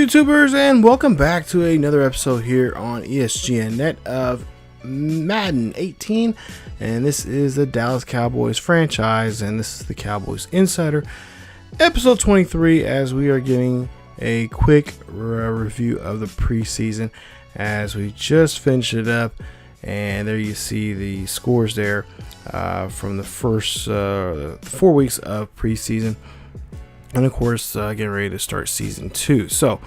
YouTubers, and welcome back to another episode here on ESGNet of Madden 18. And this is the Dallas Cowboys franchise, and this is the Cowboys Insider, episode 23, as we are getting a quick review of the preseason as we just finished it up. And there you see the scores there from the first 4 weeks of preseason. And of course, getting ready to start season 2. So,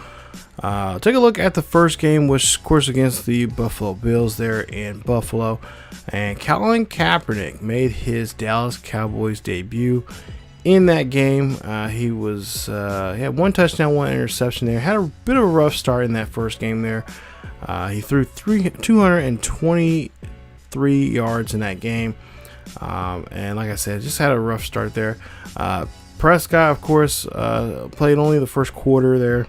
take a look at the first game, which of course against the Buffalo Bills there in Buffalo. And Colin Kaepernick made his Dallas Cowboys debut in that game. He had one touchdown, one interception there. Had a bit of a rough start in that first game there. He threw 223 yards in that game. And like I said, just had a rough start there. Prescott, of course, played only the first quarter there.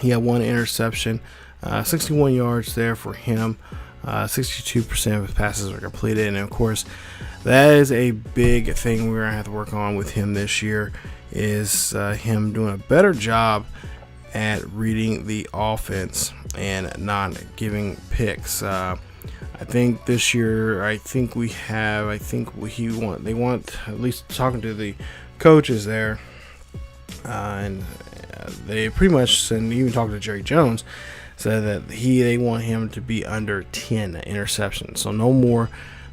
He had one interception, 61 yards there for him. 62% of his passes are completed. And, of course, that is a big thing we're going to have to work on with him this year, is him doing a better job at reading the offense and not giving picks. I think this year, they want, at least talking to the coaches there, and they pretty much, and even talking to Jerry Jones, said that they want him to be under 10 interceptions, so no more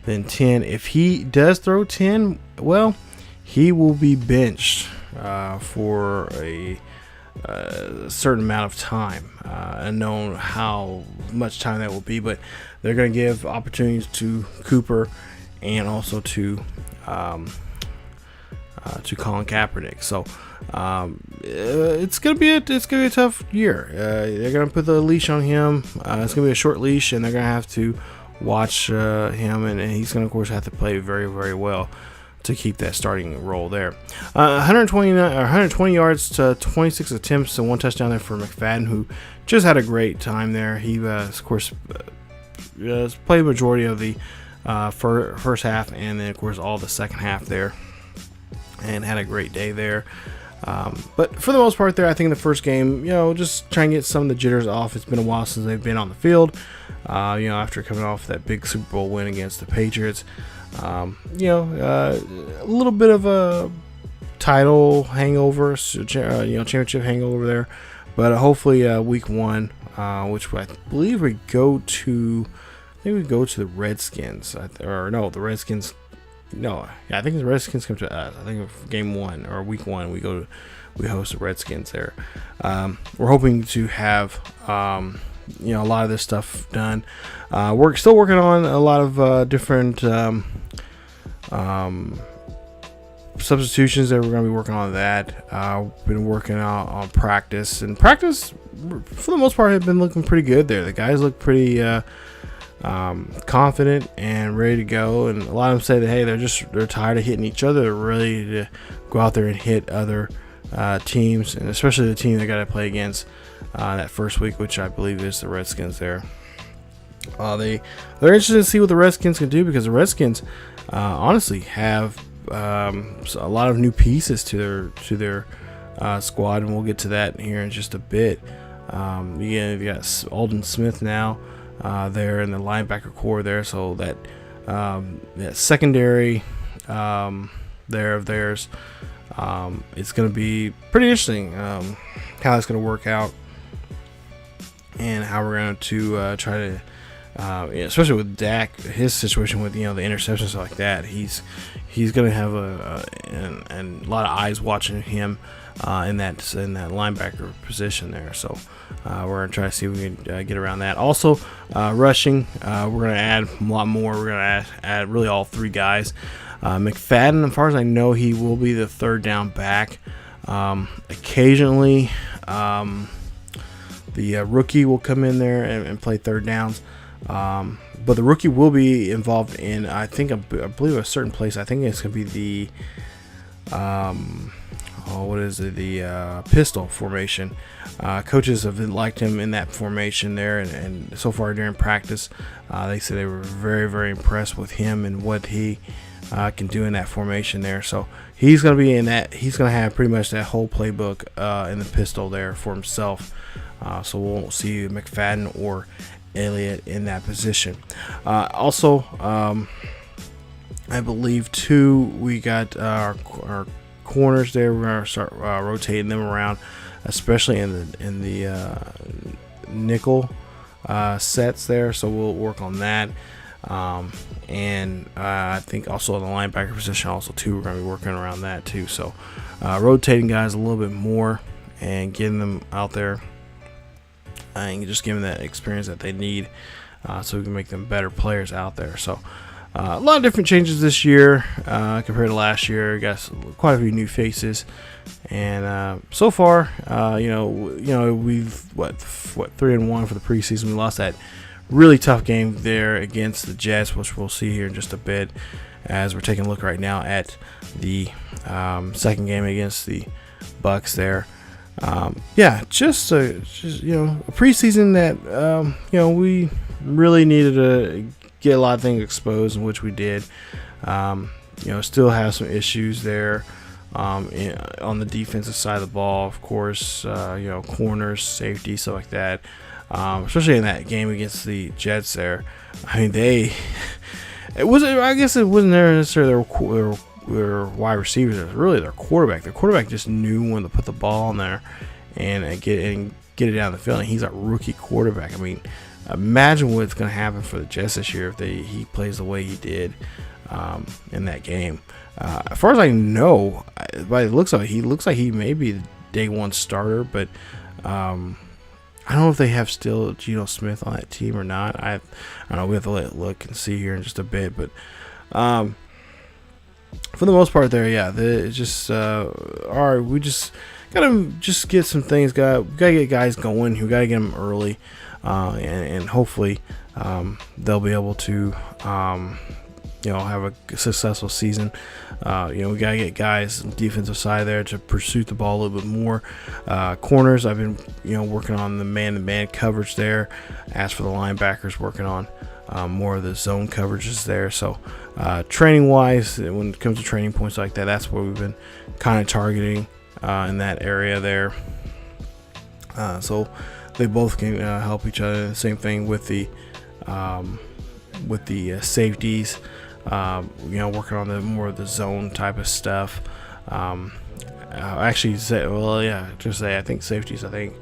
than 10. If he does throw 10, well, he will be benched for a certain amount of time, unknown how much time that will be, but they're going to give opportunities to Cooper and also to Colin Kaepernick. So it's gonna be a tough year. They're gonna put the leash on him. It's gonna be a short leash, and they're gonna have to watch him, and he's gonna, of course, have to play very, very well to keep that starting role there. 120 yards to 26 attempts and one touchdown there for McFadden, who just had a great time there. He of course played the majority of the first half, and then of course all the second half there, and had a great day there. But for the most part there, I think in the first game, just try and get some of the jitters off. It's been a while since they've been on the field, after coming off that big Super Bowl win against the Patriots. A little bit of a title hangover, championship hangover there. But hopefully week 1, which I believe we go to the Redskins. The Redskins. I think the Redskins come to us. I think game 1 or week 1 we host the Redskins there. We're hoping to have a lot of this stuff done. We're still working on a lot of different substitutions that we're going to be working on. That been working out on practice, and practice for the most part have been looking pretty good there. The guys look pretty confident and ready to go, and a lot of them say that, hey, they're tired of hitting each other. They're ready to go out there and hit other teams, and especially the team they got to play against that first week, which I believe is the Redskins there. They're interested to see what the Redskins can do, because the Redskins honestly have a lot of new pieces to their squad, and we'll get to that here in just a bit. You got Bolden Smith now there in the linebacker core there, so that secondary there of theirs, it's going to be pretty interesting how it's going to work out, and how we're going to try to, especially with Dak, his situation with the interceptions, stuff like that. He's going to have a lot of eyes watching him in that linebacker position there. So we're going to try to see if we can get around that. Also, rushing, we're going to add a lot more. We're going to add really all 3 guys. McFadden, as far as I know, he will be the third down back. Occasionally, the rookie will come in there and play third downs. But the rookie will be involved in, I believe a certain place. I think it's going to be the, the pistol formation. Coaches have liked him in that formation there, and so far during practice, they said they were very, very impressed with him and what he can do in that formation there. So he's going to be in that. He's going to have pretty much that whole playbook in the pistol there for himself. So we won't see McFadden or Elliott in that position. Also, I believe too, we got our corners there. We're going to start rotating them around, especially in the nickel sets there. So we'll work on that. And I think also in the linebacker position also too, we're going to be working around that too. So rotating guys a little bit more and getting them out there and just giving that experience that they need, so we can make them better players out there. So a lot of different changes this year compared to last year. We got quite a few new faces, and so far, we've what 3-1 for the preseason. We lost that really tough game there against the Jets, which we'll see here in just a bit, as we're taking a look right now at the second game against the Bucks there. Just a preseason that we really needed to get a lot of things exposed, in which we did. Still have some issues there on the defensive side of the ball, of course. Corners, safety, stuff like that. Especially in that game against the Jets there. I mean, I guess it wasn't necessarily their wide receivers. It was really their quarterback. Their quarterback just knew when to put the ball in there and get it down the field. And he's a rookie quarterback. I mean, imagine what's going to happen for the Jets this year if he plays the way he did in that game. As far as I know, by the looks of it, he looks like he may be the day one starter, but I don't know if they have still Geno Smith on that team or not. I don't know. We have to let it look and see here in just a bit, but for the most part, there, it's just all right. We just gotta get some things. Gotta get guys going. We gotta get them early, and hopefully they'll be able to have a successful season. We gotta get guys on the defensive side there to pursue the ball a little bit more. Corners, I've been working on the man-to-man coverage there. As for the linebackers, working on more of the zone coverages there. So training wise, when it comes to training points like that, that's what we've been kind of targeting in that area there. So they both can help each other. The same thing with the safeties. Working on the more of the zone type of stuff. I think safeties. I think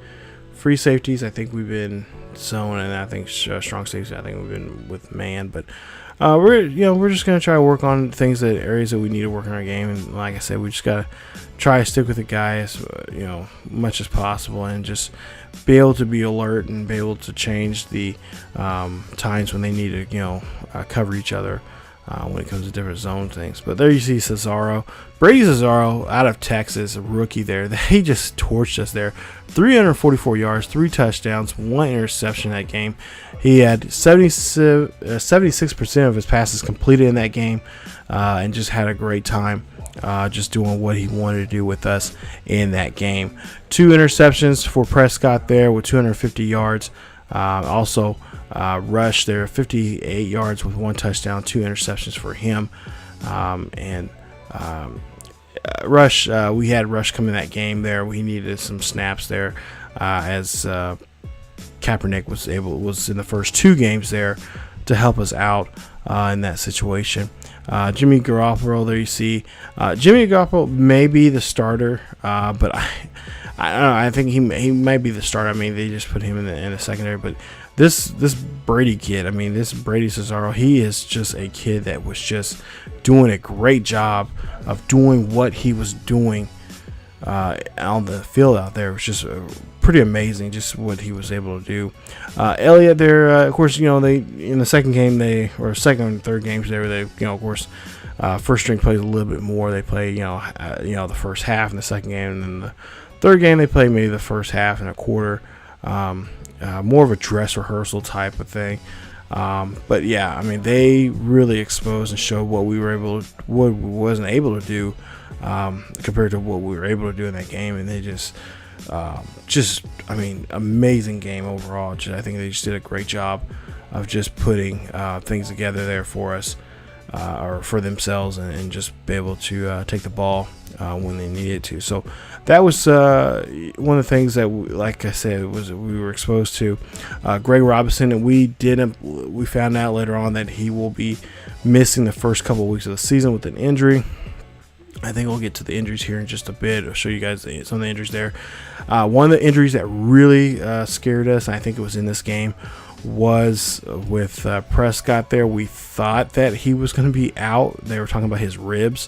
free safeties. I think we've been zone, and I think strong safeties. I think we've been with man. But we're just gonna try to work on areas that we need to work in our game. And like I said, we just gotta try to stick with the guys, much as possible, and just be able to be alert and be able to change the times when they need to cover each other. When it comes to different zone things. But there you see Brady Cesaro out of Texas, a rookie there. They just torched us there. 344 yards, 3 touchdowns, 1 interception in that game. He had 76% of his passes completed in that game, and just had a great time just doing what he wanted to do with us in that game. 2 interceptions for Prescott there with 250 yards. Rush there, 58 yards with 1 touchdown, 2 interceptions for him. Rush, we had Rush come in that game there. We needed some snaps there, as Kaepernick was in the first 2 games there to help us out in that situation. Jimmy Garoppolo, there you see. Jimmy Garoppolo may be the starter, but I don't know. I think he might be the starter. I mean, they just put him in the secondary, but this Brady kid, this Brady Cesaro, he is just a kid that was just doing a great job of doing what he was doing on the field out there. It was just pretty amazing, just what he was able to do. Elliott there, of course, they in the second game, second and third games there, they of course, first string plays a little bit more. They play the first half in the second game, and then the third game they play maybe the first half and a quarter. More of a dress rehearsal type of thing. But yeah, I mean, they really exposed and showed what we wasn't able to do compared to what we were able to do in that game, and they just I mean, amazing game overall. I think they just did a great job of just putting things together there for us, or for themselves, and just be able to take the ball when they needed to. So that was one of the things that, like I said, we were exposed to. Greg Robinson, and we found out later on that he will be missing the first couple of weeks of the season with an injury. I think we'll get to the injuries here in just a bit. I'll show you guys some of the injuries there. One of the injuries that really scared us, and I think it was in this game, was with Prescott there. We thought that he was going to be out. They were talking about his ribs,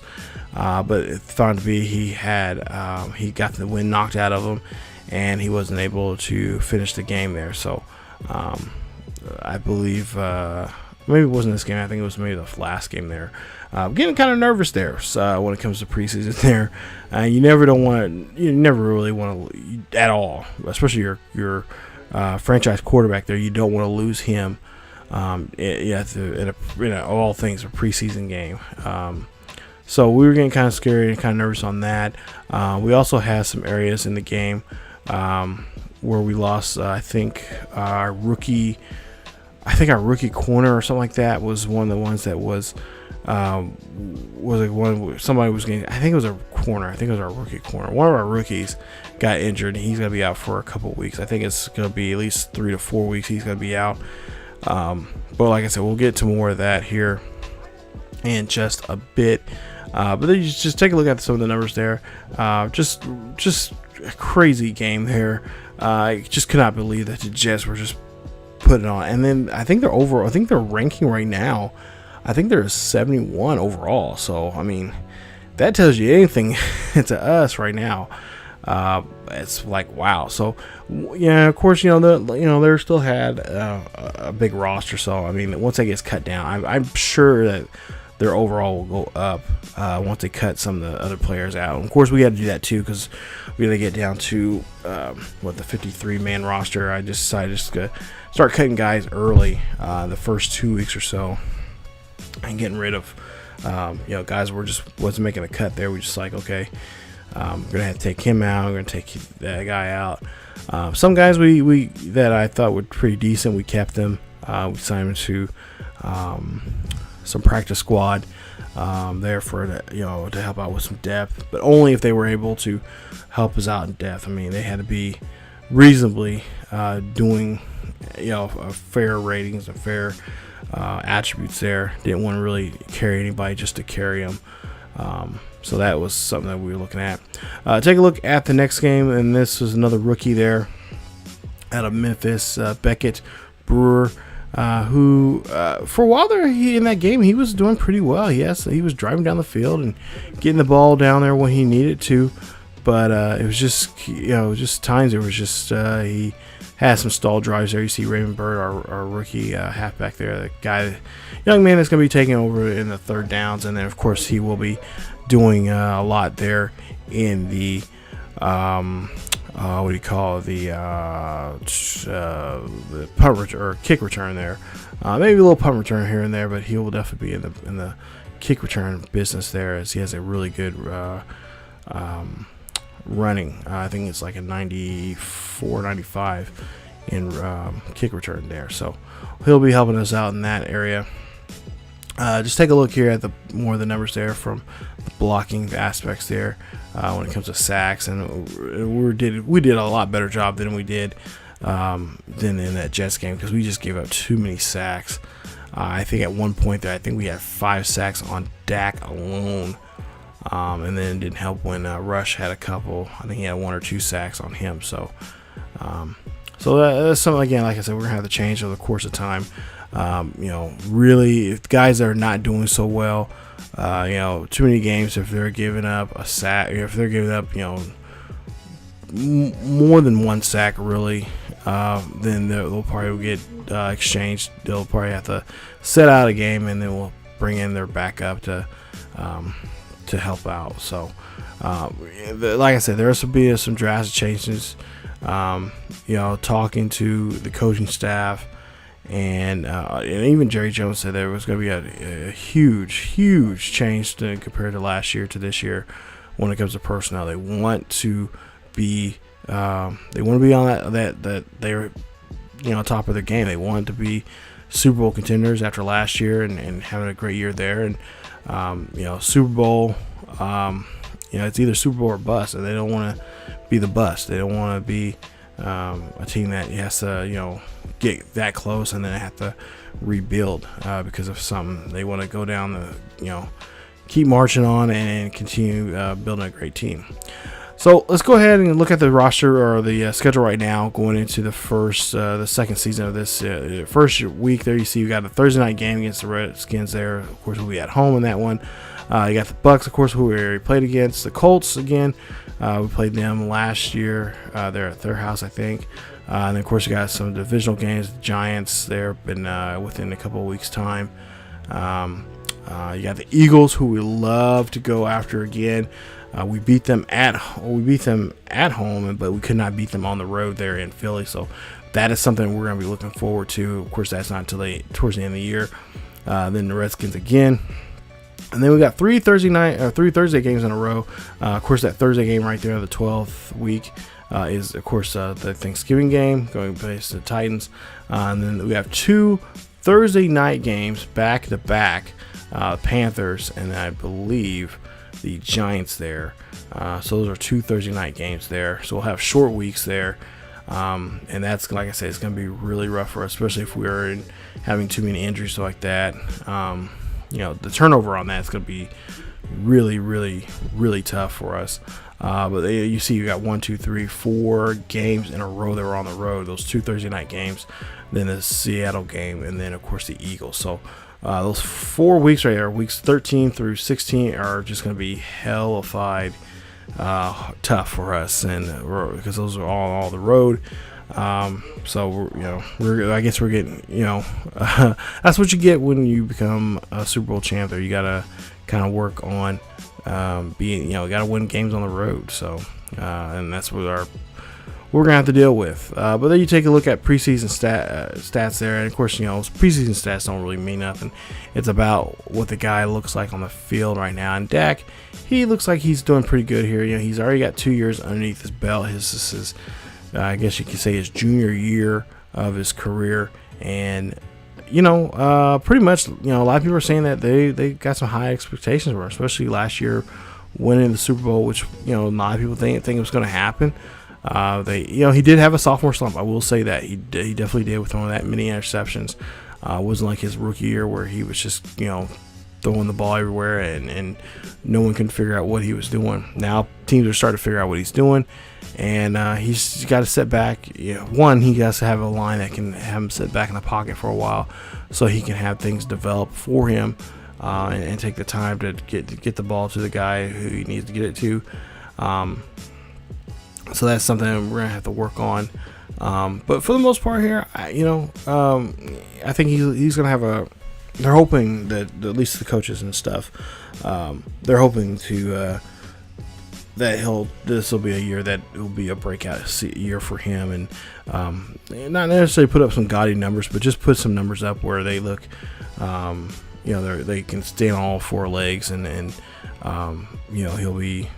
but it thought to be he got the wind knocked out of him, and he wasn't able to finish the game there. So I believe maybe it wasn't this game. I think it was maybe the last game there. Getting kind of nervous there when it comes to preseason there. You never really want to at all, especially your franchise quarterback there. You don't want to lose him. In all things, a preseason game. So we were getting kind of scary and kind of nervous on that. We also had some areas in the game where we lost. I think our rookie corner or something like that was one of the ones that was like one somebody was getting. I think it was a corner. I think it was our rookie corner. One of our rookies got injured, and he's gonna be out for a couple of weeks. I think it's gonna be at least 3 to 4 weeks. He's gonna be out. But like I said, we'll get to more of that here in just a bit. But then you just take a look at some of the numbers there. Just a crazy game there. I just could not believe that the Jets were just putting on. And then I think they're ranking right now. I think they're 71 overall. So I mean, that tells you anything to us right now. It's like, wow. So yeah, of course, they still had a big roster. So I mean, once that gets cut down, I'm sure that their overall will go up once they cut some of the other players out. And of course, we had to do that too, because we had to get down to the 53-man roster. I just decided to start cutting guys early, the first 2 weeks or so, and getting rid of guys wasn't making a cut there. We just like, okay, we're gonna have to take him out. We're gonna take that guy out. Some guys we that I thought were pretty decent, we kept them. We signed them to some practice squad there to help out with some depth, but only if they were able to help us out in depth. I mean, they had to be reasonably doing fair ratings and fair attributes there. Didn't want to really carry anybody just to carry them. So that was something that we were looking at. Take a look at the next game, and this was another rookie there out of Memphis, Beckett Brewer, who for a while there in that game he was doing pretty well. Yes, he was driving down the field and getting the ball down there when he needed to, but it was just times it was just he had some stall drives there. You see Raymond Bird, our rookie halfback there, the young man that's going to be taking over in the third downs, and then of course he will be doing a lot there in the the punt return or kick return there. Maybe a little punt return here and there, but he will definitely be in the kick return business there, as he has a really good running. I think it's like a 94, 95 in kick return there. So he'll be helping us out in that area. Just take a look here at more of the numbers there from the blocking aspects there when it comes to sacks, and we did a lot better job than we did than in that Jets game, because we just gave up too many sacks. I think at one point there, I think we had 5 sacks on Dak alone, and then it didn't help when Rush had a couple. I think he had 1 or 2 sacks on him. So that's something, again, like I said, we're gonna have to change over the course of time. Really, if guys that are not doing so well, too many games, if they're giving up a sack, if they're giving up, more than 1 sack, really, then they'll probably get exchanged. They'll probably have to set out a game, and then we'll bring in their backup to help out. So, like I said, there's will be some drastic changes. Talking to the coaching staff And even Jerry Jones said there was going to be a huge change compared to last year to this year when it comes to personnel. They want to be on that they're top of their game. They want to be Super Bowl contenders after last year and having a great year there. And Super Bowl, it's either Super Bowl or bust, and they don't want to be the bust. They don't want to be a team that has to get that close and then have to rebuild because of something. They want to go down the keep marching on and continue building a great team. So let's go ahead and look at the roster or the schedule right now going into the second season of this first week. There you see we got a Thursday night game against the Redskins there. Of course, we'll be at home in that one. You got the Bucks, of course, who we already played against. The Colts, again, we played them last year. They're at their house, I think. And then, of course, you got some divisional games. The Giants, they've been within a couple of weeks' time. You got the Eagles, who we love to go after again. We beat them at home, but we could not beat them on the road there in Philly. So that is something we're going to be looking forward to. Of course, that's not until towards the end of the year. Then the Redskins again. And then we got three Thursday games in a row. Of course, that Thursday game right there, the 12th week, is, of course, the Thanksgiving game going to face the Titans. And then we have two Thursday night games back-to-back, Panthers and I believe the Giants there. So those are two Thursday night games there. So we'll have short weeks there. And that's, like I said, it's going to be really rough for us, especially if we're having too many injuries like that. The turnover on that is going to be really tough for us. But you see, you got 1, 2, 3, 4 games in a row that were on the road. Those two Thursday night games, then the Seattle game, and then of course the Eagles. So those 4 weeks right there, weeks 13 through 16, are just going to be hellified tough for us, and because those are all the road. So I guess we're getting, that's what you get when you become a Super Bowl champ. There, you gotta kind of work on being, gotta win games on the road. So, and that's what we're gonna have to deal with. But then you take a look at preseason stats there, and of course, preseason stats don't really mean nothing. It's about what the guy looks like on the field right now. And Dak, he looks like he's doing pretty good here. He's already got 2 years underneath his belt. This is I guess you could say his junior year of his career, and pretty much, a lot of people are saying that they got some high expectations for him, especially last year winning the Super Bowl, which a lot of people think it was going to happen. He did have a sophomore slump. I will say that he definitely did with throwing that many interceptions. It wasn't like his rookie year where he was just throwing the ball everywhere and no one can figure out what he was doing. Now teams are starting to figure out what he's doing, and he's got to sit back. One, he has to have a line that can have him sit back in the pocket for a while, so he can have things develop for him and take the time to get the ball to the guy who he needs to get it to. So that's something we're gonna have to work on. But for the most part here, I think he's gonna have they're hoping that at least the coaches and stuff, they're hoping to that this will be a year that will be a breakout year for him, and not necessarily put up some gaudy numbers, but just put some numbers up where they look, they can stand on all 4 legs, and he'll be,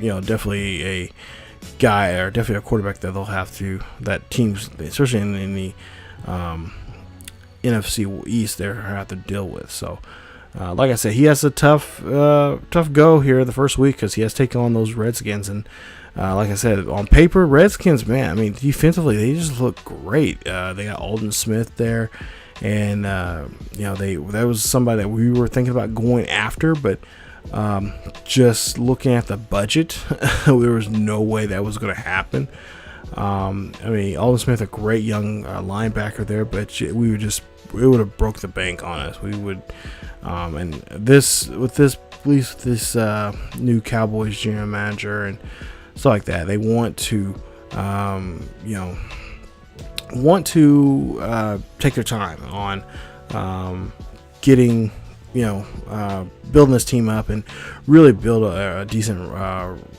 definitely a guy, or definitely a quarterback that teams, especially in the NFC East, they have to deal with. So like I said, he has a tough go here the first week, because he has taken on those Redskins, and like I said, on paper, Redskins, man, defensively they just look great. They got Alden Smith there, and that was somebody that we were thinking about going after, but just looking at the budget, there was no way that was going to happen. Alden Smith, a great young linebacker there, but it would have broke the bank on us. We would, and this new Cowboys general manager and stuff like that, they want to, take their time on getting, building this team up and really build a decent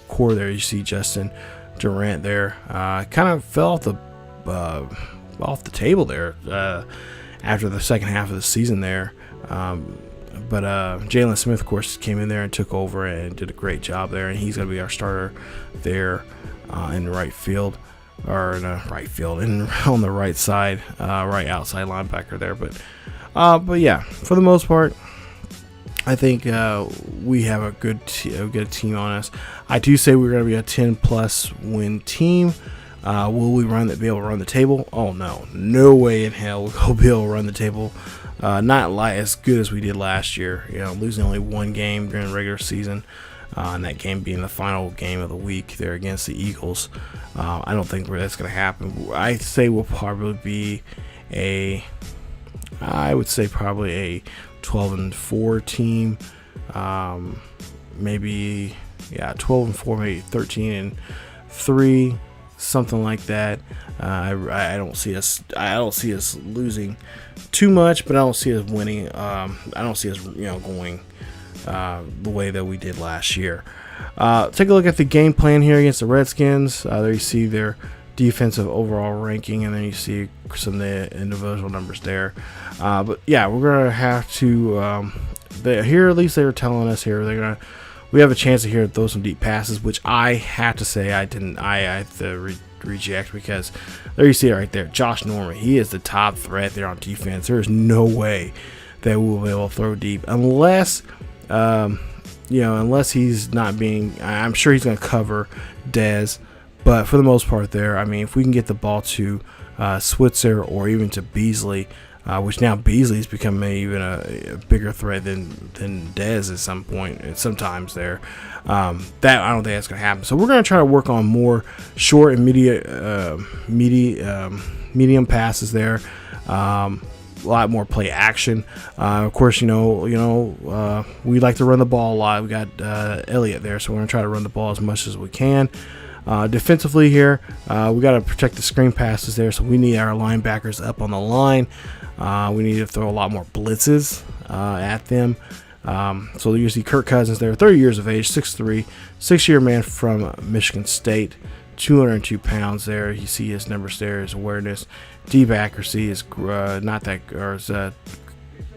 core there. You see Justin Durant there, kind of fell off the table there after the second half of the season there. But Jalen Smith, of course, came in there and took over and did a great job there, and he's going to be our starter there in the right field, or in the right field, on the right side, right outside linebacker there. But yeah, for the most part, I think we have a good team on us. I do say we're going to be a 10+ win team. Will we be able to run the table? Oh no way in hell we'll be able to run the table. Not as good as we did last year. Losing only one game during the regular season, and that game being the final game of the week there against the Eagles. I don't think that's going to happen. I say we'll probably be probably a 12-4 team. Maybe 12-4, maybe 13-3. Something like that. I don't see us losing too much, but I don't see us winning. I don't see us going the way that we did last year. Take a look at the game plan here against the Redskins. There you see their defensive overall ranking, and then you see some of the individual numbers there. But yeah, we're gonna have to. Here, at least they were telling us here we have a chance to here throw some deep passes, which I have to say I didn't. I have to reject, because there you see it right there. Josh Norman, he is the top threat there on defense. There is no way that we will be able to throw deep unless he's not being. I'm sure he's going to cover Dez, but for the most part there, I mean, if we can get the ball to Switzer or even to Beasley. Which now Beasley's become even a bigger threat than Dez at some point, sometimes there. That I don't think that's going to happen. So we're going to try to work on more short and medium passes there. A lot more play action. Of course, we like to run the ball a lot. We got Elliott there, so we're going to try to run the ball as much as we can. Defensively here, we got to protect the screen passes there, so we need our linebackers up on the line. We need to throw a lot more blitzes at them. So you see Kirk Cousins there, 30 years of age, 6'3", 6-year man from Michigan State, 202 pounds there. You see his numbers there, his awareness, deep accuracy is not that, or is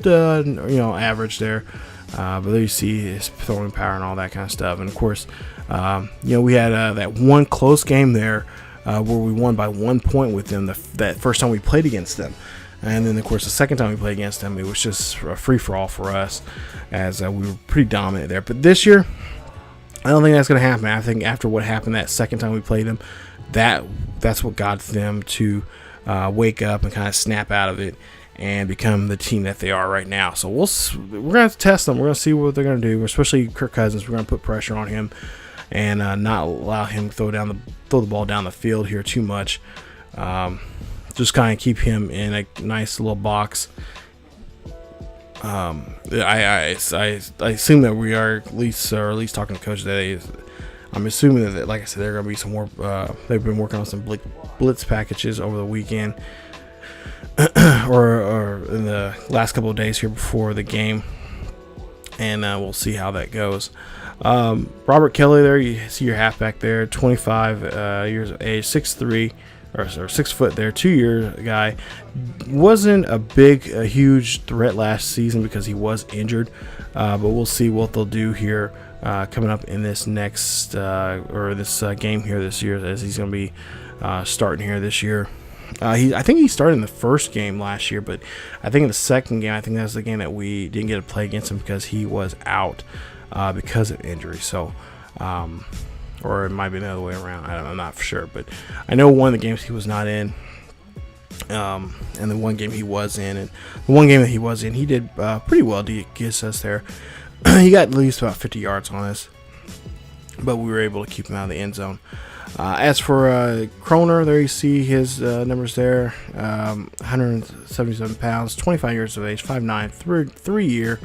average there. But there you see his throwing power and all that kind of stuff. And of course, we had that one close game there where we won by 1 point with them that first time we played against them. And then, of course, the second time we played against them, it was just a free-for-all for us, as we were pretty dominant there. But this year, I don't think that's going to happen. I think after what happened that second time we played them, that's what got them to wake up and kind of snap out of it and become the team that they are right now. So we're going to test them. We're going to see what they're going to do, especially Kirk Cousins. We're going to put pressure on him and not allow him to throw the ball down the field here too much. Just kind of keep him in a nice little box. I assume that we are at least talking to coach today. I'm assuming that, like I said, there are going to be some more. They've been working on some blitz packages over the weekend, or in the last couple of days here before the game, and we'll see how that goes. Robert Kelly there, you see your halfback there, 25 years of age, 6'3". Or 6 foot there, 2-year guy. Wasn't a huge threat last season because he was injured, but we'll see what they'll do here coming up in this next game here this year, as he's going to be starting here this year. I think he started in the first game last year, but I think in the second game, I think that's the game that we didn't get to play against him because he was out because of injury. So. Or it might be the other way around. I'm not for sure, but I know one of the games he was not in, and the one game he was in, and the one game that he was in, he did pretty well to get us there. He got at least about 50 yards on us, but we were able to keep him out of the end zone. As for Kroner, there you see his numbers there, 177 pounds, 25 years of age, 5'9",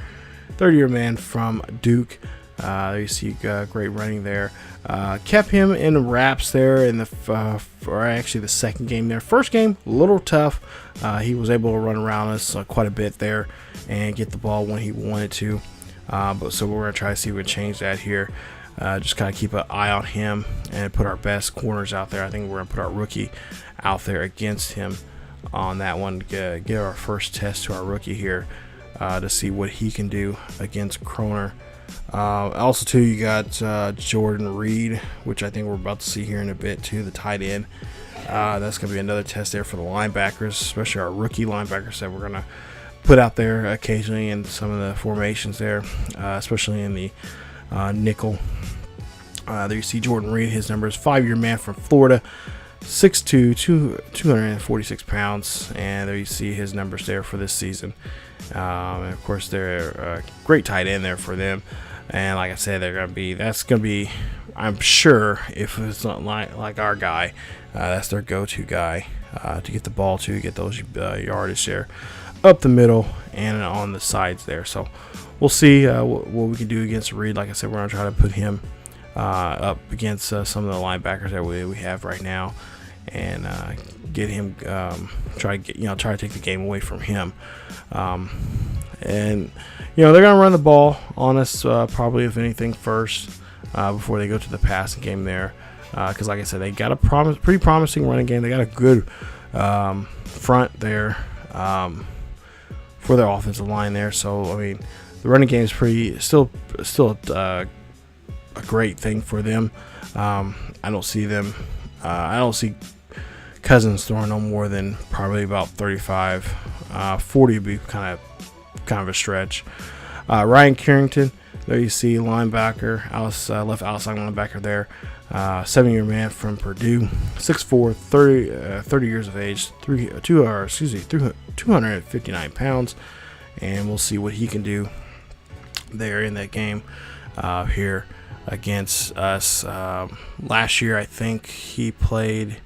3-year man from Duke. You see great running there. Kept him in wraps there in the second game there. First game, a little tough. He was able to run around us quite a bit there and get the ball when he wanted to. So we're going to try to see if we can change that here. Just kind of keep an eye on him and put our best corners out there. I think we're going to put our rookie out there against him on that one. Get our first test to our rookie here to see what he can do against Kroner. Also too, you got Jordan Reed, which I think we're about to see here in a bit too, the tight end. That's going to be another test there for the linebackers, especially our rookie linebackers that we're going to put out there occasionally in some of the formations there, especially in the nickel. There you see Jordan Reed. His number is 5-year man from Florida, 6'2", 246 pounds, and there you see his numbers there for this season. And of course, they're a great tight end there for them. And like I said, that's going to be, I'm sure, if it's not like our guy, that's their go-to guy to get the ball to, get those yardage there up the middle and on the sides there. So we'll see what we can do against Reed. Like I said, we're going to try to put him up against some of the linebackers that we have right now, and get him try to take the game away from him. And they're gonna run the ball on us probably, if anything, first before they go to the passing game there, because like I said, they got a pretty promising running game. They got a good front there for their offensive line there. So I mean, the running game is still a great thing for them. I don't see Cousins throwing no more than probably about 35. 40 would be kind of a stretch. Ryan Carrington, there you see linebacker, left outside linebacker there. 7-year man from Purdue, 6'4", 30 years of age, 259 pounds, and we'll see what he can do there in that game here against us. Last year, I think he played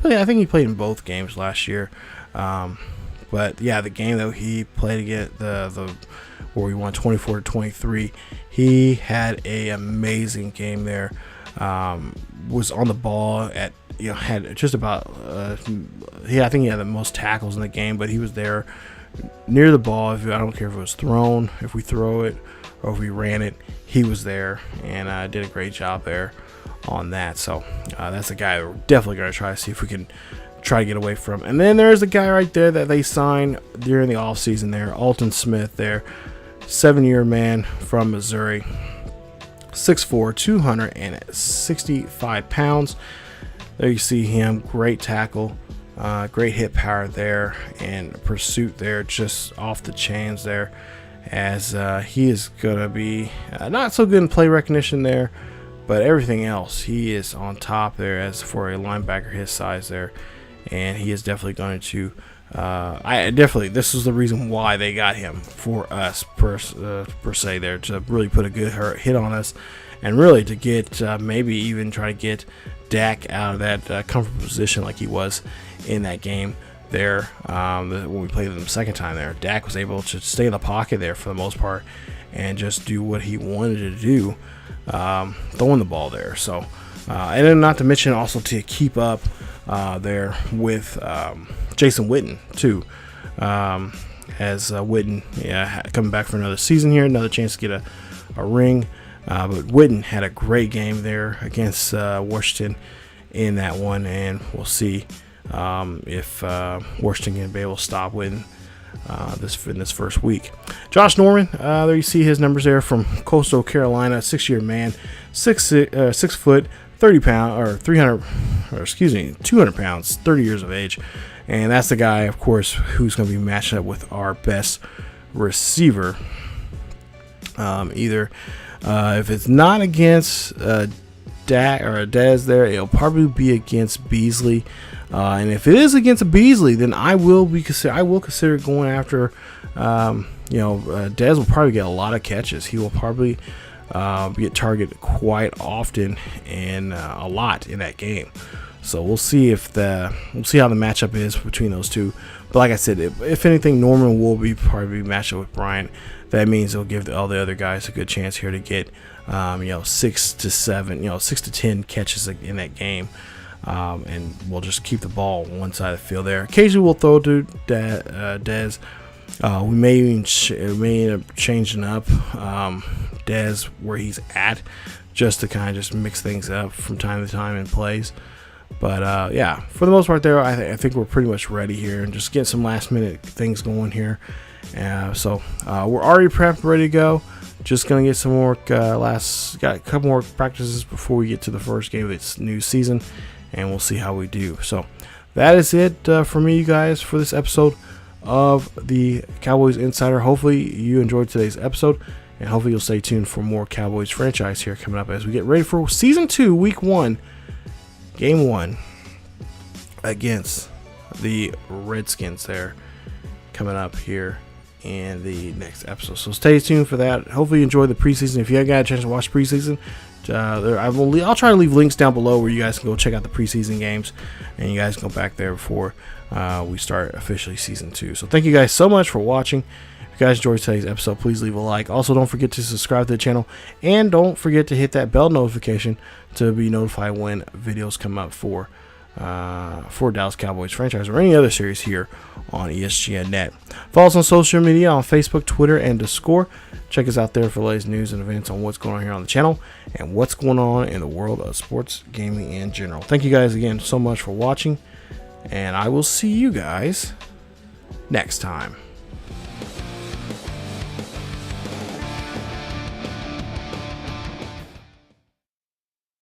in both games last year. But yeah, the game that he played against the where we won 24-23, he had a amazing game there. Was on the ball had just about I think he had the most tackles in the game, but he was there near the ball. I don't care if it was thrown, if we throw it, or if we ran it, he was there and did a great job there on that. So that's a guy we're definitely going to try to see if we can try to get away from. And then there's the guy right there that they signed during the offseason there, Alton Smith there, 7-year man from Missouri, 6'4", 265 pounds. There you see him, great tackle, great hit power there, and pursuit there just off the chains there, as he is going to be not so good in play recognition there, but everything else, he is on top there as for a linebacker his size there. And he is definitely going to this is the reason why they got him for us per se there, to really put a good hit on us, and really to get maybe even try to get Dak out of that comfortable position like he was in that game there when we played them the second time there. Dak was able to stay in the pocket there for the most part and just do what he wanted to do, throwing the ball there. So and then not to mention also to keep up there with Jason Witten too, as Witten coming back for another season here, another chance to get a ring. But Witten had a great game there against Washington in that one, and we'll see if Washington can be able to stop Witten in this first week. Josh Norman, there you see his numbers there from Coastal Carolina, 6-year man, 6 foot, 200 pounds, 30 years of age. And that's the guy, of course, who's going to be matched up with our best receiver. Either if it's not against Dak or Dez there, it'll probably be against Beasley. And if it is against a Beasley, then I will consider going after. Dez will probably get a lot of catches. He will probably get targeted quite often and a lot in that game. So we'll see how the matchup is between those two. But like I said, if anything, Norman will probably matched up with Bryant. That means it'll give all the other guys a good chance here to get 6 to 10 catches in that game. And we'll just keep the ball on one side of the field there. Occasionally we'll throw to Dez. We may end up changing up Dez where he's at, just to kind of just mix things up from time to time in plays. But yeah, for the most part there, I think we're pretty much ready here and just getting some last minute things going here. So we're already prepped, ready to go. Just gonna get some more got a couple more practices before we get to the first game of this new season, and we'll see how we do. So that is it for me, you guys, for this episode of the Cowboys Insider. Hopefully you enjoyed today's episode, and hopefully you'll stay tuned for more Cowboys franchise here coming up as we get ready for Season 2, Week 1, Game 1 against the Redskins there coming up here in the next episode. So stay tuned for that. Hopefully you enjoy the preseason. If you haven't got a chance to watch preseason, I'll try to leave links down below where you guys can go check out the preseason games, and you guys can go back there before we start officially Season 2. So thank you guys so much for watching. If you guys enjoyed today's episode, please leave a like. Also, don't forget to subscribe to the channel, and don't forget to hit that bell notification to be notified when videos come up for Dallas Cowboys franchise or any other series here on ESGNet. Follow us on social media on Facebook, Twitter, and Discord. Check us out there for the latest news and events on what's going on here on the channel and what's going on in the world of sports gaming in general. Thank you guys again so much for watching, and I will see you guys next time.